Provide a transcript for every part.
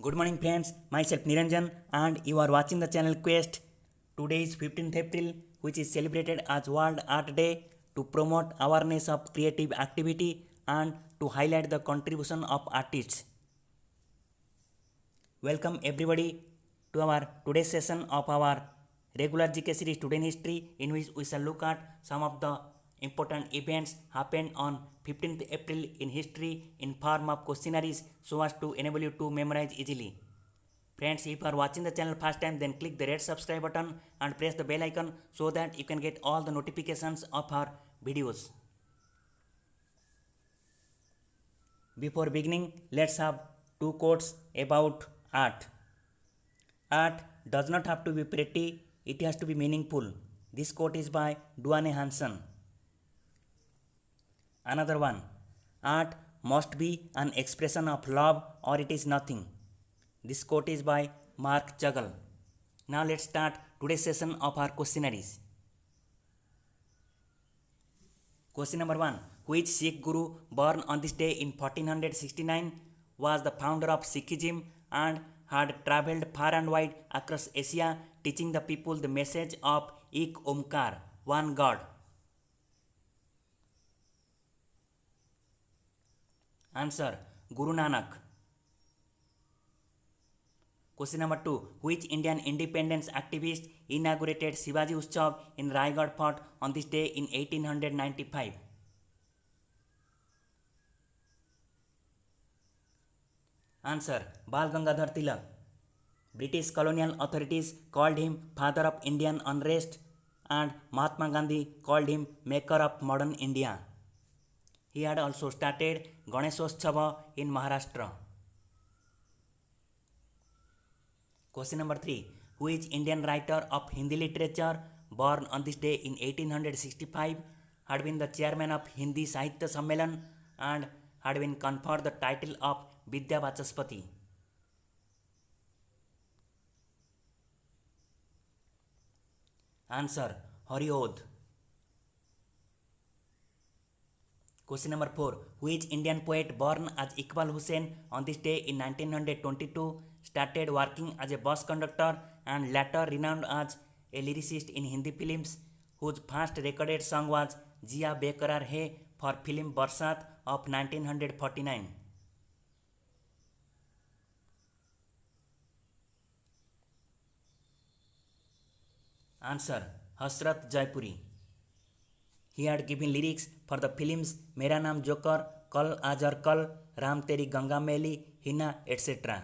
Good morning friends, myself Niranjan and you are watching the channel Quest. Today is 15th April which is celebrated as World Art Day to promote awareness of creative activity and to highlight the contribution of artists. Welcome everybody to our today's session of our regular GK series Student History, in which we shall look at some of the important events happened on 15th April in history in form of questionnaires so as to enable you to memorize easily. Friends, if you are watching the channel first time, then click the red subscribe button and press the bell icon so that you can get all the notifications of our videos. Before beginning, let's have two quotes about art. Art does not have to be pretty, it has to be meaningful. This quote is by Duane Hanson. Another one, art must be an expression of love or it is nothing. This quote is by Mark Chagall. Now let's start today's session of our questionnaires. Question number 1. Which Sikh Guru born on this day in 1469 was the founder of Sikhism and had travelled far and wide across Asia teaching the people the message of Ek Omkar, one God? Answer, Guru Nanak. Question number 2. Which Indian independence activist inaugurated Shivaji Utsav in Raigad Fort on this day in 1895? Answer, Bal Gangadhar Tilak. British colonial authorities called him father of Indian unrest and Mahatma Gandhi called him maker of modern India. He had also started Ganeshotsav in Maharashtra. Question number 3. Who is Indian writer of Hindi literature born on this day in 1865, had been the chairman of Hindi Sahitya Sammelan and had been conferred the title of Vidya Vachaspati? Answer, Hariodh. Question number 4. Which Indian poet born as Iqbal Hussain on this day in 1922 started working as a bus conductor and later renowned as a lyricist in Hindi films, whose first recorded song was Jia Bekarar Hai for film Barsat of 1949? Answer, Hasrat Jaipuri. He had given lyrics for the films Mera Naam Joker, Kal Ajar Kal, Ram Teri Ganga Meli, Hina, etc.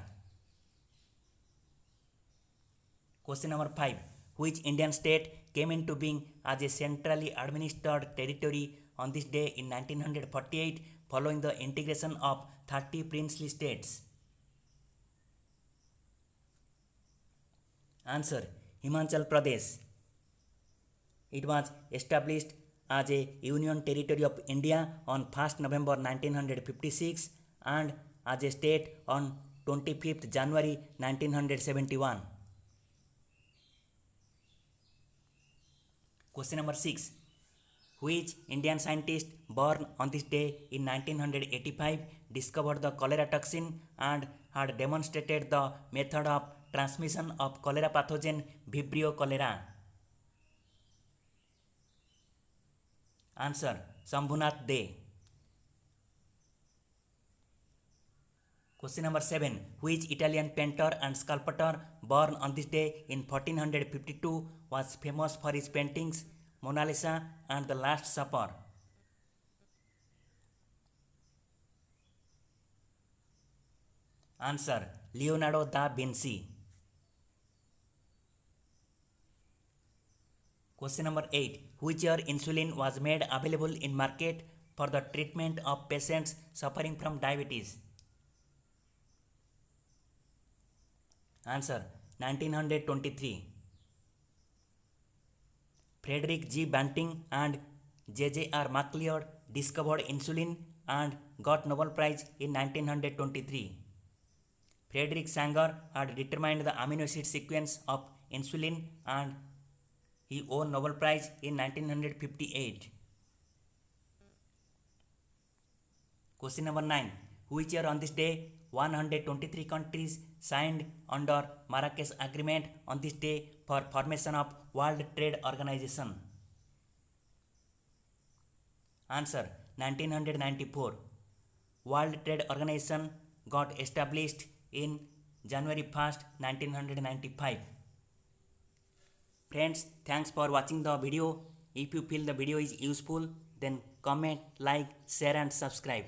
Question number 5. Which Indian state came into being as a centrally administered territory on this day in 1948 following the integration of 30 princely states? Answer, Himachal Pradesh. It was established as a union territory of India on 1st November 1956 and as a state on 25th January 1971. Question number 6. Which Indian scientist born on this day in 1985 discovered the cholera toxin and had demonstrated the method of transmission of cholera pathogen Vibrio cholera? Answer, Shambhunath De. Question number 7. Which Italian painter and sculptor born on this day in 1452 was famous for his paintings Mona Lisa and The Last Supper? Answer, Leonardo da Vinci. Question number 8. Which year insulin was made available in market for the treatment of patients suffering from diabetes? Answer, 1923. Frederick G. Banting and J.J.R. MacLeod discovered insulin and got Nobel Prize in 1923. Frederick Sanger had determined the amino acid sequence of insulin and he won Nobel Prize in 1958. Question number 9. which year on this day 123 countries signed under Marrakesh Agreement on this day for formation of World Trade Organization? Answer 1994. World Trade Organization got established in January 1st, 1995. Friends, thanks for watching the video. If you feel the video is useful, then comment, like, share and subscribe.